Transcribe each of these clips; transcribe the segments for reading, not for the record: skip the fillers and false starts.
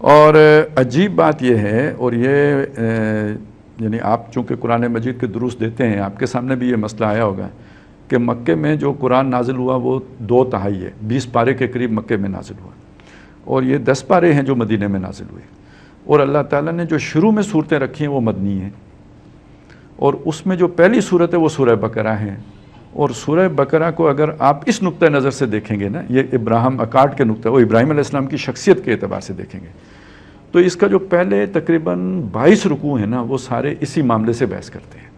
اور عجیب بات یہ ہے، اور یہ یعنی آپ چونکہ قرآن مجید کے دروس دیتے ہیں، آپ کے سامنے بھی یہ مسئلہ آیا ہوگا کہ مکے میں جو قرآن نازل ہوا وہ 2/3 ہے، 20 پارے کے قریب مکے میں نازل ہوا، اور یہ 10 پارے ہیں جو مدینے میں نازل ہوئے، اور اللہ تعالیٰ نے جو شروع میں صورتیں رکھی ہیں وہ مدنی ہیں، اور اس میں جو پہلی صورت ہے وہ سورہ بقرہ ہے، اور سورہ بقرہ کو اگر آپ اس نقطہ نظر سے دیکھیں گے نا، یہ ابراہیم اکارڈ کے نقطہ، وہ ابراہیم علیہ السلام کی شخصیت کے اعتبار سے دیکھیں گے، تو اس کا جو پہلے تقریباً 22 رکوع ہیں نا، وہ سارے اسی معاملے سے بحث کرتے ہیں،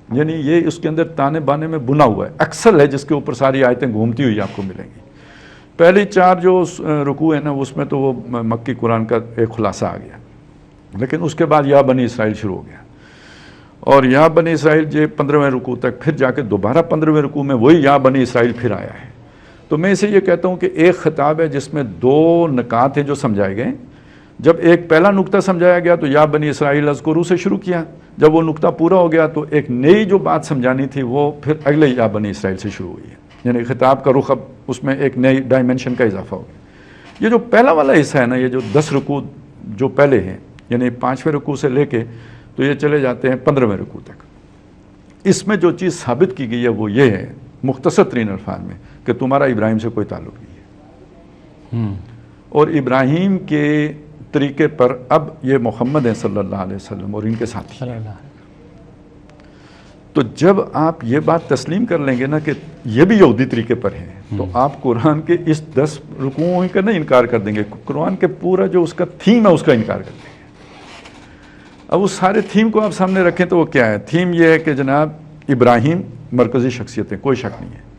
یعنی یہ اس کے اندر تانے بانے میں بنا ہوا ہے، اکسل ہے جس کے اوپر ساری آیتیں گھومتی ہوئی آپ کو ملیں گی۔ پہلی 4 جو رکوع ہیں نا، اس میں تو وہ مکی قرآن کا ایک خلاصہ آ گیا، لیکن اس کے بعد یا بنی اسرائیل شروع ہو گیا، اور یا بنی اسرائیل جو 15ویں رکوع تک، پھر جا کے دوبارہ 15ویں رکوع میں وہی یا بنی اسرائیل پھر آیا ہے۔ تو میں اسے یہ کہتا ہوں کہ ایک خطاب ہے جس میں 2 نکات ہیں جو سمجھائے گئے۔ جب ایک پہلا نقطہ سمجھایا گیا تو یا بنی اسرائیل اذکروا سے شروع کیا، جب وہ نقطہ پورا ہو گیا تو ایک نئی جو بات سمجھانی تھی وہ پھر اگلے یا بنی اسرائیل سے شروع ہوئی ہے، یعنی خطاب کا رخ اب اس میں ایک نئی ڈائمنشن کا اضافہ ہو گیا۔ یہ جو پہلا والا حصہ ہے نا، یہ جو 10 رکوع جو پہلے ہیں، یعنی 5ویں رکوع سے لے کے تو یہ چلے جاتے ہیں 15ویں رکوع تک، اس میں جو چیز ثابت کی گئی ہے وہ یہ ہے مختصر ترین الفاظ میں کہ تمہارا ابراہیم سے کوئی تعلق نہیں ہے، اور ابراہیم کے طریقے پر اب یہ محمد ہیں صلی اللہ علیہ وسلم اور ان کے ساتھی۔ تو جب آپ یہ بات تسلیم کر لیں گے نا کہ یہ بھی یہودی طریقے پر ہیں، تو آپ قرآن کے اس 10 رکوعوں کا نہیں انکار کر دیں گے، قرآن کے پورا جو اس کا تھیم ہے اس کا انکار کر دیں گے۔ اب اس سارے تھیم کو آپ سامنے رکھیں تو وہ کیا ہے؟ تھیم یہ ہے کہ جناب ابراہیم مرکزی شخصیت ہے، کوئی شک نہیں ہے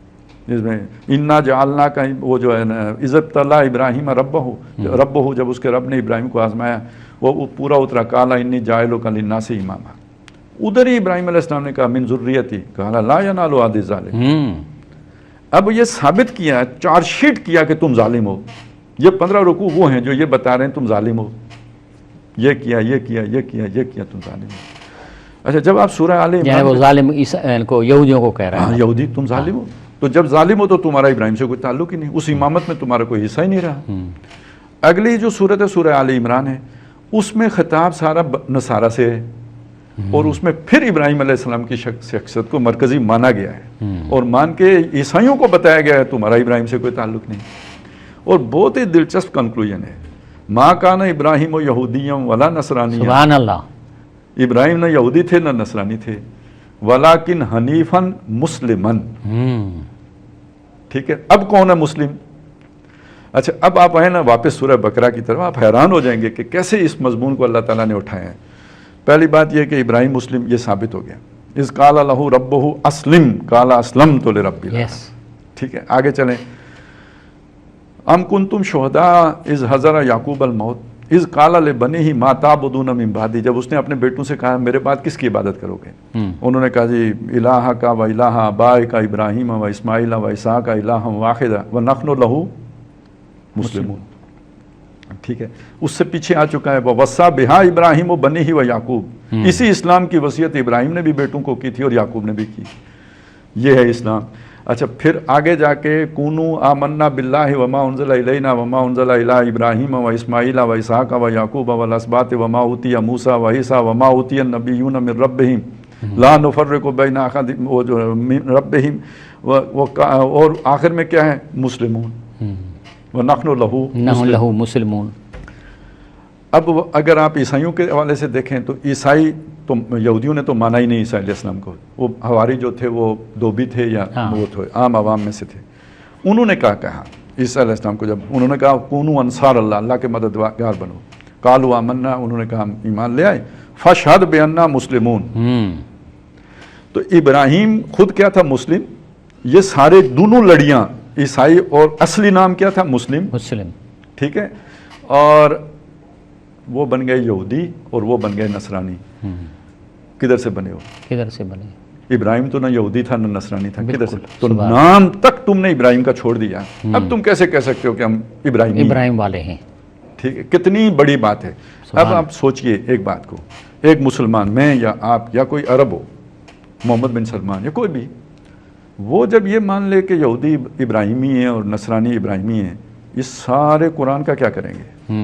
جس میں انا جعلنا کا وہ جو ہے نا اذ ابتلی ابراہیم ربہ، جب اس کے رب نے ابراہیم کو آزمایا وہ پورا اترا، قالا انی جاعلک للناس اماما، ادھر ہی ابراہیم علیہ السلام نے کہا من ذریتی، قالا لا ینال عہد الظالمین۔ اب یہ ثابت کیا، چارج شیٹ کیا کہ تم ظالم ہو، یہ 15 رکوع وہ ہیں جو یہ بتا رہے ہیں تم ظالم ہو، یہ کیا یہ کیا یہ کیا یہ کیا، تم ظالم ہو۔ اچھا، جب آپ سورہ آل عمران، وہ ظالم کو یہودیوں کو کہہ رہا ہے، یہودی تم ظالم ہو، تو جب ظالم ہو تو تمہارا ابراہیم سے کوئی تعلق ہی نہیں، اس امامت میں تمہارا کوئی حصہ ہی نہیں رہا۔ اگلی جو صورت ہے سورہ آل عمران ہے، اس میں خطاب سارا نصارہ سے ہے، اور اس میں پھر ابراہیم علیہ السلام کی شخصیت کو مرکزی مانا گیا ہے، اور مان کے عیسائیوں کو بتایا گیا ہے تمہارا ابراہیم سے کوئی تعلق نہیں۔ اور بہت ہی دلچسپ کنکلوژن ہے، ما کان ابراہیم و یہودیم ولا نصرانی، سبحان اللہ، ابراہیم نہ یہودی تھے نہ نصرانی تھے، ولیکن حنیفاً مسلمن۔ ٹھیک ہے، اب کون ہے مسلم؟ اچھا، اب آپ آئیں نا واپس سورہ بقرہ کی طرف، آپ حیران ہو جائیں گے کہ کیسے اس مضمون کو اللہ تعالیٰ نے اٹھایا ہے۔ پہلی بات یہ کہ ابراہیم مسلم، یہ ثابت ہو گیا، اذ قال لہ ربہ اسلم قال اسلمت لرب العالمین۔ ٹھیک ہے، آگے چلیں، ام کنتم شہداء اذ حضر یعقوب الموت اذ قال لبنیہ ما تعبدون من بعدی، جب اس نے اپنے بیٹوں سے کہا میرے بعد کس کی عبادت کرو گے، انہوں نے کہا جی الہ کا و الہ آبائک ابراہیم و اسماعیل و اسحاق الہ واحد ونحن لہ مسلمون۔ ٹھیک ہے، اس سے پیچھے آ چکا ہے وَوَصَّى بِهَا ابراہیم و بنیہ و یعقوب، اسی اسلام کی وصیت ابراہیم نے بھی بیٹوں کو کی تھی اور یعقوب نے بھی کی، یہ ہے اسلام۔ اچھا، پھر آگے جا کے کونوا آمنا باللہ وما انزل الینا وما انزل الی ابراہیم و اسماعیل و اسحاق و یعقوب والاسباط وما اوتی موسیٰ و عیسیٰ وما اوتی النبیون من ربہم لا نفرق بین احد من ربہم، اور آخر میں کیا ہے؟ مسلمون، وَنَحْنُ لَهُ مسلمون۔ اب اگر آپ عیسائیوں کے حوالے سے دیکھیں تو عیسائی تو یہودیوں نے تو مانا ہی نہیں عیسیٰ علیہ السلام کو، وہ حواری جو تھے وہ دھوبی تھے یا وہ تھے عام عوام میں سے تھے، انہوں نے کہا عیسیٰ علیہ السلام کو، جب انہوں نے کہا کونوا انصار اللہ، اللہ کے مددگار بنو، قالوا آمنا، انہوں نے کہا ہم ایمان لے آئے، فاشہد بأننا مسلمون۔ تو ابراہیم خود کیا تھا؟ مسلم۔ یہ سارے دونوں لڑیاں عیسائی، اور اصلی نام کیا تھا؟ مسلم۔ ٹھیک ہے، اور وہ بن گئے یہودی اور وہ بن گئے نصرانی۔ کدھر سے بنے ہو؟ کدھر سے بنے؟ ابراہیم تو نہ یہودی تھا نہ نصرانی تھا، کدھر سے؟ تو نام تک تم نے ابراہیم کا چھوڑ دیا، اب تم کیسے کہہ سکتے ہو کہ ہم ابراہیم والے ہیں؟ ٹھیک ہے، کتنی بڑی بات ہے۔ اب آپ سوچئے ایک بات کو، ایک مسلمان، میں یا آپ یا کوئی عرب ہو، محمد بن سلمان یا کوئی بھی، وہ جب یہ مان لے کہ یہودی ابراہیمی ہیں اور نصرانی ابراہیمی ہیں، یہ سارے قرآن کا کیا کریں گے؟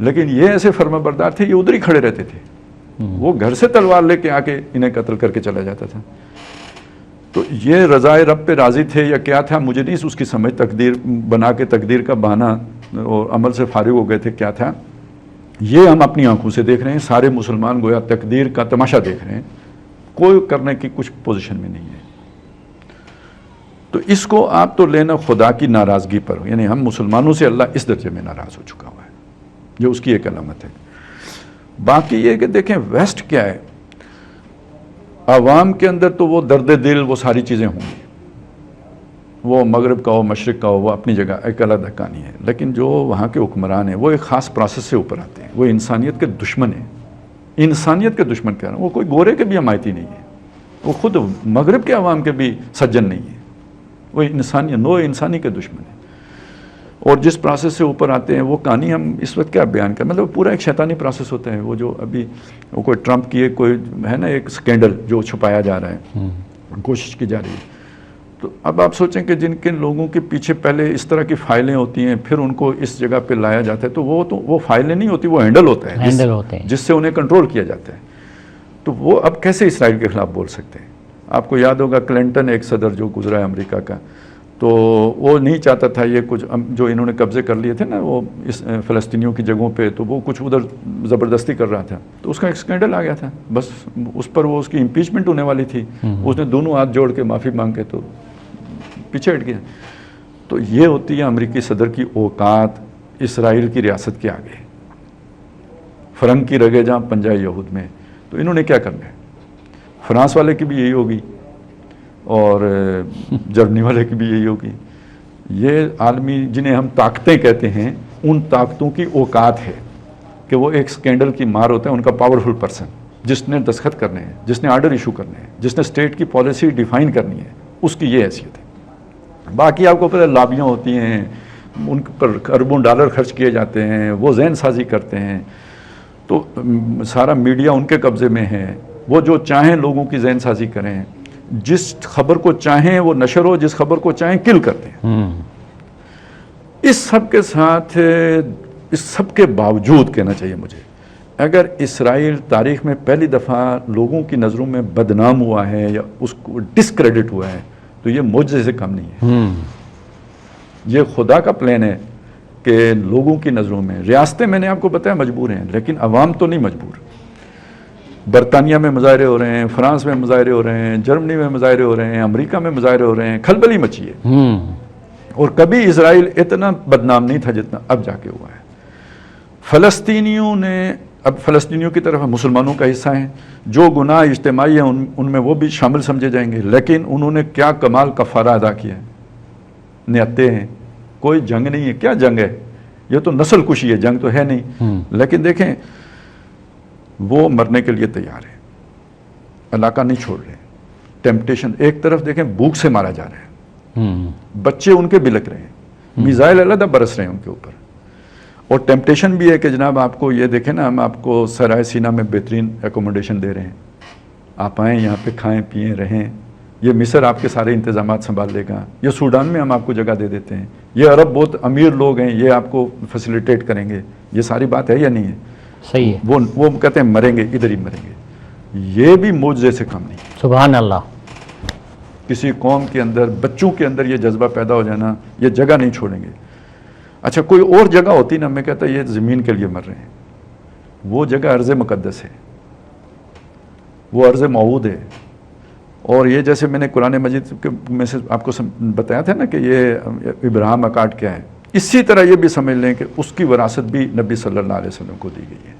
لیکن یہ ایسے فرما بردار تھے، یہ ادھر ہی کھڑے رہتے تھے، وہ گھر سے تلوار لے کے آ کے انہیں قتل کر کے چلا جاتا تھا. تو یہ رضائے رب پہ راضی تھے یا کیا تھا مجھے نہیں اس کی سمجھ، تقدیر بنا کے تقدیر کا بہانہ اور عمل سے فارغ ہو گئے تھے، کیا تھا یہ ہم اپنی آنکھوں سے دیکھ رہے ہیں. سارے مسلمان گویا تقدیر کا تماشا دیکھ رہے ہیں، کوئی کرنے کی کچھ پوزیشن میں نہیں ہے. تو اس کو آپ تو لینا خدا کی ناراضگی پر، یعنی ہم مسلمانوں سے اللہ اس درجے میں ناراض ہو چکا ہوا ہے، جو اس کی ایک علامت ہے. باقی یہ کہ دیکھیں ویسٹ کیا ہے، عوام کے اندر تو وہ درد دل وہ ساری چیزیں ہوں گی، وہ مغرب کا ہو مشرق کا ہو، وہ اپنی جگہ ایک علیحدہ کہانی ہے. لیکن جو وہاں کے حکمران ہیں وہ ایک خاص پروسیس سے اوپر آتے ہیں، وہ انسانیت کے دشمن ہیں. انسانیت کے دشمن کہہ رہا ہوں، وہ کوئی گورے کے بھی حمایتی نہیں ہے، وہ خود مغرب کے عوام کے بھی سجن نہیں ہیں، وہ انسانیت نو انسانی کے دشمن ہیں. اور جس پروسیس سے اوپر آتے ہیں وہ کہانی ہم اس وقت کیا بیان کریں، مطلب پورا ایک شیطانی پروسیس ہوتا ہے. وہ جو ابھی وہ کوئی ٹرمپ کی کوئی ہے نا ایک سکینڈل جو چھپایا جا رہا ہے، کوشش کی جا رہی ہے. تو اب آپ سوچیں کہ جن کن لوگوں کے پیچھے پہلے اس طرح کی فائلیں ہوتی ہیں، پھر ان کو اس جگہ پہ لایا جاتا ہے، تو وہ فائلیں نہیں ہوتی، وہ ہینڈل ہوتا ہے جس سے انہیں کنٹرول کیا جاتا ہے. تو وہ اب کیسے اسرائیل کے خلاف بول سکتے ہیں؟ آپ کو یاد ہوگا کلنٹن ایک صدر جو گزرا ہے امریکہ کا، تو وہ نہیں چاہتا تھا یہ کچھ جو انہوں نے قبضے کر لیے تھے نا وہ اس فلسطینیوں کی جگہوں پہ، تو وہ کچھ ادھر زبردستی کر رہا تھا، تو اس کا ایک اسکینڈل آ گیا تھا. بس اس پر وہ اس کی امپیچمنٹ ہونے والی تھی، اس نے دونوں ہاتھ جوڑ کے معافی مانگ کے تو پیچھے ہٹ گیا. تو یہ ہوتی ہے امریکی صدر کی اوقات اسرائیل کی ریاست کے آگے. فرنگ کی رگے جہاں پنجہ یہود میں، تو انہوں نے کیا کرنا ہے؟ فرانس والے کی بھی یہی ہوگی اور جرمنی والے کی بھی یہی ہوگی. یہ عالمی جنہیں ہم طاقتیں کہتے ہیں، ان طاقتوں کی اوقات ہے کہ وہ ایک سکینڈل کی مار ہوتا ہے ان کا پاورفل پرسن، جس نے دستخط کرنے ہیں، جس نے آرڈر ایشو کرنے ہیں، جس نے اسٹیٹ کی پالیسی ڈیفائن کرنی ہے، اس کی یہ حیثیت ہے. باقی آپ کو پتہ لابیاں ہوتی ہیں، ان پر اربوں ڈالر خرچ کیے جاتے ہیں، وہ ذہن سازی کرتے ہیں، تو سارا میڈیا ان کے قبضے میں ہے، وہ جو چاہیں لوگوں کی ذہن سازی کریں، جس خبر کو چاہیں وہ نشر ہو، جس خبر کو چاہیں کل کرتے ہیں. اس سب کے ساتھ، اس سب کے باوجود کہنا چاہیے مجھے، اگر اسرائیل تاریخ میں پہلی دفعہ لوگوں کی نظروں میں بدنام ہوا ہے یا اس کو ڈسکریڈٹ ہوا ہے، تو یہ معجزے سے کم نہیں ہے. یہ خدا کا پلان ہے کہ لوگوں کی نظروں میں ریاستیں، میں نے آپ کو بتایا مجبور ہیں، لیکن عوام تو نہیں مجبور. برطانیہ میں مظاہرے ہو رہے ہیں، فرانس میں مظاہرے ہو رہے ہیں، جرمنی میں مظاہرے ہو رہے ہیں، امریکہ میں مظاہرے ہو رہے ہیں، کھلبلی مچی ہے. اور کبھی اسرائیل اتنا بدنام نہیں تھا جتنا اب جا کے ہوا ہے. فلسطینیوں نے، اب فلسطینیوں کی طرف مسلمانوں کا حصہ ہیں، جو گناہ اجتماعی ہیں ان میں وہ بھی شامل سمجھے جائیں گے، لیکن انہوں نے کیا کمال کفارہ ادا کیا ہے. نہتے ہیں، کوئی جنگ نہیں ہے. کیا جنگ ہے؟ یہ تو نسل کشی ہے، جنگ تو ہے نہیں. لیکن دیکھیں وہ مرنے کے لیے تیار ہے، علاقہ نہیں چھوڑ رہے. ٹیمپٹیشن ایک طرف دیکھیں، بھوک سے مارا جا رہا ہے، بچے ان کے بلک رہے ہیں، میزائل علیحدہ برس رہے ہیں ان کے اوپر. اور ٹیمپٹیشن بھی ہے کہ جناب آپ کو یہ دیکھیں نا، ہم آپ کو سرائے سینا میں بہترین ایکوموڈیشن دے رہے ہیں، آپ آئیں یہاں پہ کھائیں پئیں رہیں. یہ مصر آپ کے سارے انتظامات سنبھال لے گا. یہ سوڈان میں ہم آپ کو جگہ دے دیتے ہیں. یہ عرب بہت امیر لوگ ہیں، یہ آپ کو فیسیلیٹیٹ کریں گے. یہ ساری بات ہے یا نہیں ہے؟ صحیح ہے. وہ کہتے ہیں مریں گے ادھر ہی مریں گے. یہ بھی معجزے سے کم نہیں. سبحان اللہ. کسی قوم کے اندر، بچوں کے اندر یہ جذبہ پیدا ہو جانا، یہ جگہ نہیں چھوڑیں گے. اچھا کوئی اور جگہ ہوتی نا، میں کہتا یہ زمین کے لیے مر رہے ہیں. وہ جگہ ارض مقدس ہے، وہ ارض موعود ہے. اور یہ جیسے میں نے قرآن مجید میں سے آپ کو بتایا تھا نا کہ یہ ابراہیم اکارڈ کیا ہے، اسی طرح یہ بھی سمجھ لیں کہ اس کی وراثت بھی نبی صلی اللہ علیہ وسلم کو دی گئی ہے.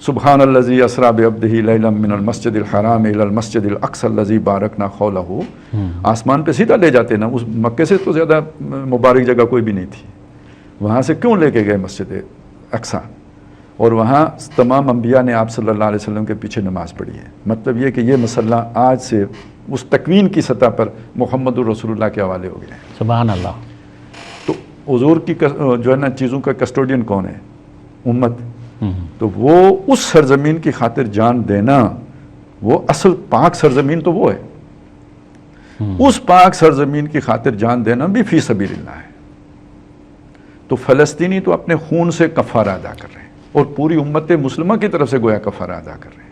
سبحان الذی اسریٰ بعبدہ لیلا من المسجد الحرام الی المسجد الاقصی الذی بارکنا حولہ. آسمان پہ سیدھا لے جاتے نا، اس مکے سے تو زیادہ مبارک جگہ کوئی بھی نہیں تھی. وہاں سے کیوں لے کے گئے مسجد اقصی؟ اور وہاں تمام انبیاء نے آپ صلی اللہ علیہ وسلم کے پیچھے نماز پڑھی ہے. مطلب یہ کہ یہ مسئلہ آج سے اس تکوین کی سطح پر محمد الرسول اللہ کے حوالے ہو گیا ہے. سبحان اللہ. تو حضور کی جو ہے نا چیزوں کا کسٹوڈین کون ہے؟ امت. تو وہ اس سرزمین کی خاطر جان دینا، وہ اصل پاک سرزمین تو وہ ہے. اس پاک سرزمین کی خاطر جان دینا بھی فی سبیل اللہ ہے. تو فلسطینی تو اپنے خون سے کفارہ ادا کر رہے ہیں اور پوری امت مسلمہ کی طرف سے گویا کفارہ ادا کر رہے ہیں،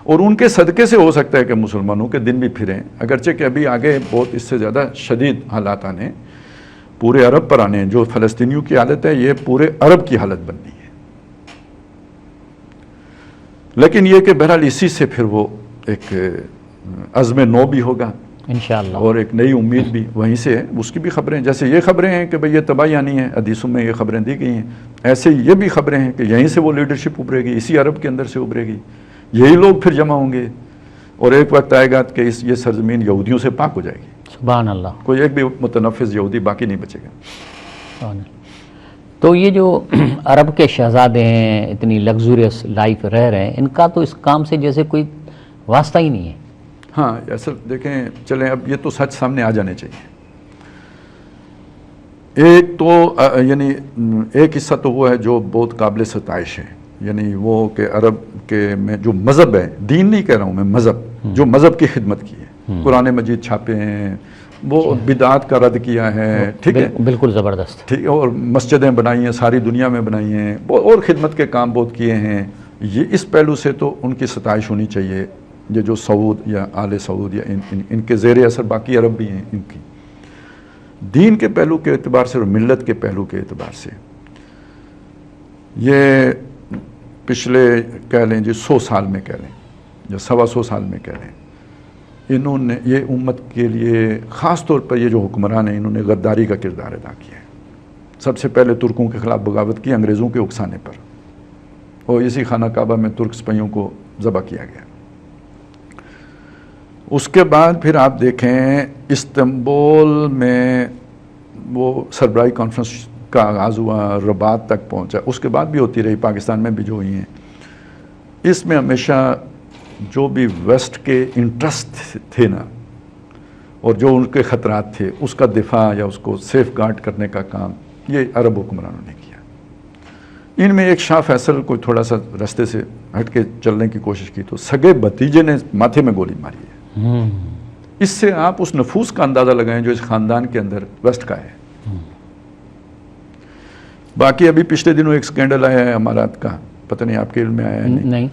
اور ان کے صدقے سے ہو سکتا ہے کہ مسلمانوں کے دن بھی پھریں، اگرچہ کہ ابھی آگے بہت اس سے زیادہ شدید حالات آنے، پورے عرب پر آنے ہیں۔ جو فلسطینیوں کی حالت ہے یہ پورے عرب کی حالت بننی ہے، لیکن یہ کہ بہرحال اسی سے پھر وہ ایک عزم نو بھی ہوگا انشاءاللہ، اور ایک نئی امید بھی وہیں سے ہے۔ اس کی بھی خبریں، جیسے یہ خبریں ہیں کہ بھئی یہ تباہی آنی ہے، حدیثوں میں یہ خبریں دی گئی ہیں، ایسے یہ بھی خبریں ہیں کہ یہیں سے وہ لیڈرشپ ابھرے گی، اسی عرب کے اندر سے ابھرے گی، یہی لوگ پھر جمع ہوں گے، اور ایک وقت آئے گا کہ یہ سرزمین یہودیوں سے پاک ہو جائے گی، سبحان اللہ، کوئی ایک بھی متنفذ یہودی باقی نہیں بچے گا۔ سبحان اللہ۔ تو یہ جو عرب کے شہزادے ہیں، اتنی لگزوریس لائف رہ رہے ہیں، ان کا تو اس کام سے جیسے کوئی واسطہ ہی نہیں ہے۔ ہاں اصل دیکھیں، چلیں اب یہ تو سچ سامنے آ جانے چاہیے۔ ایک تو یعنی ایک حصہ تو وہ ہے جو بہت قابل ستائش ہے، یعنی وہ کہ عرب کے میں جو مذہب ہے، دین نہیں کہہ رہا ہوں میں، مذہب، جو مذہب کی خدمت کی ہے، قرآن مجید چھاپے ہیں، وہ بدعات کا رد کیا ہے، ٹھیک ہے، بالکل زبردست، ٹھیک ہے، اور مسجدیں بنائی ہیں، ساری دنیا میں بنائی ہیں، اور خدمت کے کام بہت کیے ہیں۔ یہ اس پہلو سے تو ان کی ستائش ہونی چاہیے، یہ جو سعود یا آل سعود یا ان کے زیر اثر باقی عرب بھی ہیں، ان کی دین کے پہلو کے اعتبار سے اور ملت کے پہلو کے اعتبار سے یہ پچھلے کہہ لیں جی 100 سال میں کہہ لیں یا 125 سال میں کہہ لیں، انہوں نے یہ امت کے لیے خاص طور پر یہ جو حکمران ہیں انہوں نے غداری کا کردار ادا کیا ہے۔ سب سے پہلے ترکوں کے خلاف بغاوت کی انگریزوں کے اکسانے پر، اور اسی خانہ کعبہ میں ترک سپاہیوں کو ذبح کیا گیا۔ اس کے بعد پھر آپ دیکھیں استنبول میں وہ سربراہی کانفرنس کا آغاز ہوا، رباط تک پہنچا، اس کے بعد بھی ہوتی رہی، پاکستان میں بھی جو ہوئی ہیں۔ اس میں ہمیشہ جو بھی ویسٹ کے انٹرسٹ تھے نا، اور جو ان کے خطرات تھے، اس کا دفاع یا اس کو سیف گارڈ کرنے کا کام یہ عرب حکمرانوں نے کیا۔ ان میں ایک شاہ فیصل کوئی تھوڑا سا رستے سے ہٹ کے چلنے کی کوشش کی تو سگے بھتیجے نے ماتھے میں گولی ماری ہے۔ اس سے آپ اس نفوذ کا اندازہ لگائیں جو اس خاندان کے اندر ویسٹ کا ہے۔ باقی ابھی پچھلے دنوں ایک سکینڈل آیا ہے امارات کا، پتہ نہیں آپ کے علم میں آیا ہے نہیں،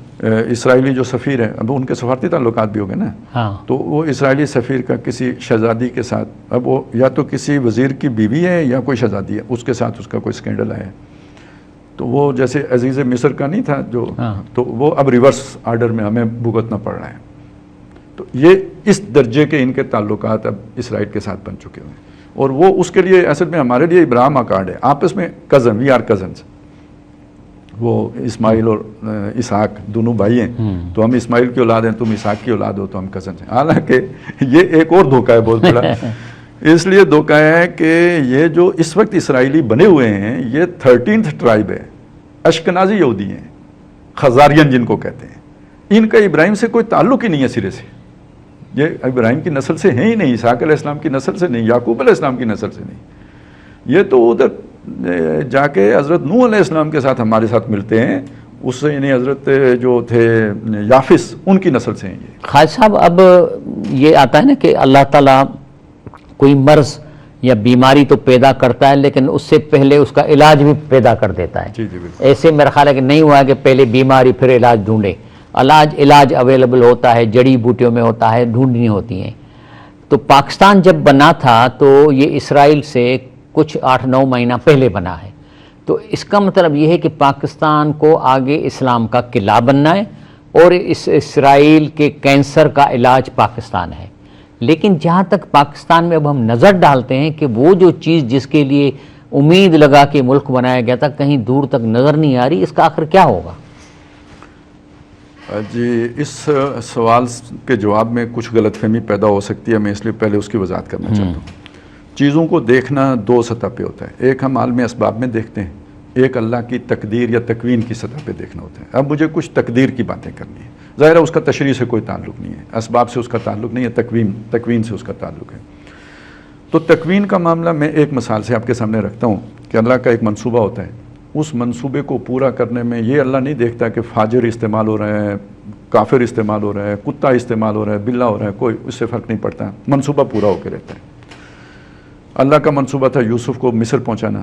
اسرائیلی جو سفیر ہے، اب ان کے سفارتی تعلقات بھی ہو گئے نا، تو وہ اسرائیلی سفیر کا کسی شہزادی کے ساتھ، اب وہ یا تو کسی وزیر کی بیوی ہے یا کوئی شہزادی ہے، اس کے ساتھ اس کا کوئی سکینڈل آیا ہے، تو وہ جیسے عزیز مصر کا نہیں تھا جو، تو وہ اب ریورس آرڈر میں ہمیں بھگتنا پڑ رہا ہے۔ تو یہ اس درجے کے ان کے تعلقات اب اسرائیل کے ساتھ بن چکے ہوئے ہیں، اور وہ اس کے لیے اصل میں ہمارے لیے ابراہم اکارڈ ہے، آپس میں کزن، وی آر کزنز، وہ اسماعیل اور اسحاق دونوں بھائی ہیں، تو ہم اسماعیل کی اولاد ہیں، تم اسحاق کی اولاد ہو، تو ہم کزنز ہیں۔ حالانکہ یہ ایک اور دھوکہ ہے بہت بڑا، اس لیے دھوکہ ہے کہ یہ جو اس وقت اسرائیلی بنے ہوئے ہیں یہ 13th ٹرائب ہے، اشکنازی یہودی ہیں، خزاریان جن کو کہتے ہیں، ان کا ابراہیم سے کوئی تعلق ہی نہیں ہے سرے سے، یہ ابراہیم کی نسل سے ہیں ہی نہیں، اسحاق علیہ السلام کی نسل سے نہیں، یعقوب علیہ السلام کی نسل سے نہیں، یہ تو ادھر جا کے حضرت نوح علیہ السلام کے ساتھ ہمارے ساتھ ملتے ہیں، اس سے یعنی حضرت جو تھے یافس ان کی نسل سے ہیں یہ۔ خالد صاحب اب یہ آتا ہے نا کہ اللہ تعالیٰ کوئی مرض یا بیماری تو پیدا کرتا ہے لیکن اس سے پہلے اس کا علاج بھی پیدا کر دیتا ہے، جی جی بالکل، ایسے میرا خیال ہے کہ نہیں ہوا کہ پہلے بیماری پھر علاج ڈھونڈے، علاج اویلیبل ہوتا ہے، جڑی بوٹیوں میں ہوتا ہے، ڈھونڈنی ہوتی ہیں۔ تو پاکستان جب بنا تھا تو یہ اسرائیل سے کچھ 8-9 مہینہ پہلے بنا ہے، تو اس کا مطلب یہ ہے کہ پاکستان کو آگے اسلام کا قلعہ بننا ہے اور اس اسرائیل کے کینسر کا علاج پاکستان ہے۔ لیکن جہاں تک پاکستان میں اب ہم نظر ڈالتے ہیں کہ وہ جو چیز جس کے لیے امید لگا کے ملک بنایا گیا تھا کہیں دور تک نظر نہیں آ رہی، اس کا آخر کیا ہوگا؟ جی اس سوال کے جواب میں کچھ غلط فہمی پیدا ہو سکتی ہے، میں اس لیے پہلے اس کی وضاحت کرنا چاہتا ہوں۔ چیزوں کو دیکھنا 2 سطح پہ ہوتا ہے، ایک ہم عالم اسباب میں دیکھتے ہیں، ایک اللہ کی تقدیر یا تکوین کی سطح پہ دیکھنا ہوتا ہے۔ اب مجھے کچھ تقدیر کی باتیں کرنی ہے، ظاہر ہے اس کا تشریح سے کوئی تعلق نہیں ہے، اسباب سے اس کا تعلق نہیں ہے، تکوین سے اس کا تعلق ہے۔ تو تکوین کا معاملہ میں ایک مثال سے آپ کے سامنے رکھتا ہوں کہ اللہ کا ایک منصوبہ ہوتا ہے، اس منصوبے کو پورا کرنے میں یہ اللہ نہیں دیکھتا کہ فاجر استعمال ہو رہا ہے، کافر استعمال ہو رہا ہے، کتا استعمال ہو رہا ہے، بلا ہو رہا ہے، کوئی اس سے فرق نہیں پڑتا، منصوبہ پورا ہو کے رہتا ہے۔ اللہ کا منصوبہ تھا یوسف کو مصر پہنچانا،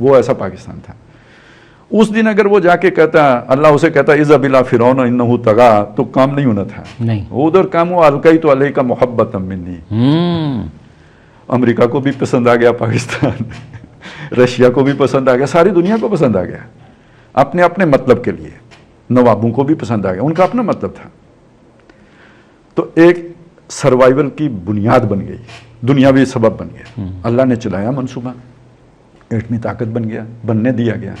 وہ ایسا پاکستان تھا. اس دن اگر وہ جا کے کہتا اللہ اسے کہتا اذهب الى فرعون انه طغى تو کام نہیں ہونا تھا. نہیں ادھر کام ہوا القیت علیک محبۃ منی. امریکہ کو بھی پسند آ گیا پاکستان, رشیا کو بھی پسند آ گیا, ساری دنیا کو پسند آ گیا اپنے اپنے مطلب کے لیے. نوابوں کو بھی پسند آ گیا, ان کا اپنا مطلب تھا. تو ایک سروائیول کی بنیاد بن گئی, دنیاوی سبب بن گیا. اللہ نے چلایا منصوبہ, ایٹمی طاقت بن گیا, بننے دیا گیا.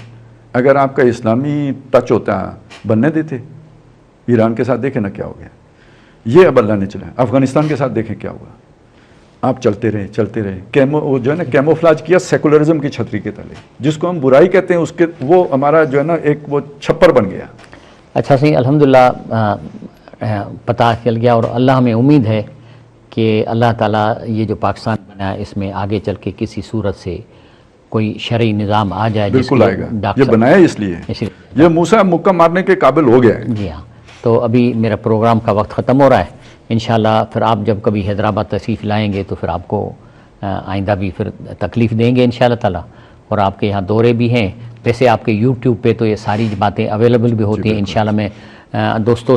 اگر آپ کا اسلامی ٹچ ہوتا بننے دیتے. ایران کے ساتھ دیکھیں نا کیا ہو گیا. یہ اب اللہ نے چلایا. افغانستان کے ساتھ دیکھیں کیا ہوا. آپ چلتے رہے وہ جو ہے نا کیموفلاج کیا سیکولرزم کی چھتری کے تلے, جس کو ہم برائی کہتے ہیں اس کے, وہ ہمارا جو ہے نا ایک وہ چھپر بن گیا. اچھا صحیح, الحمدللہ پتہ چل گیا, اور اللہ ہمیں امید ہے کہ اللہ تعالیٰ یہ جو پاکستان بنا ہے اس میں آگے چل کے کسی صورت سے کوئی شرعی نظام آ جائے. بالکل آئے گا, یہ بنایا اس لیے یہ موسیٰ مکہ مارنے کے قابل ہو گیا ہے. جی ہاں. تو ابھی میرا پروگرام کا وقت ختم ہو رہا ہے. انشاءاللہ پھر آپ جب کبھی حیدرآباد تشریف لائیں گے تو پھر آپ کو آئندہ بھی پھر تکلیف دیں گے انشاءاللہ تعالیٰ. اور آپ کے یہاں دورے بھی ہیں. ویسے آپ کے یوٹیوب پہ تو یہ ساری باتیں اویلیبل بھی ہوتی ہیں. انشاءاللہ میں دوستو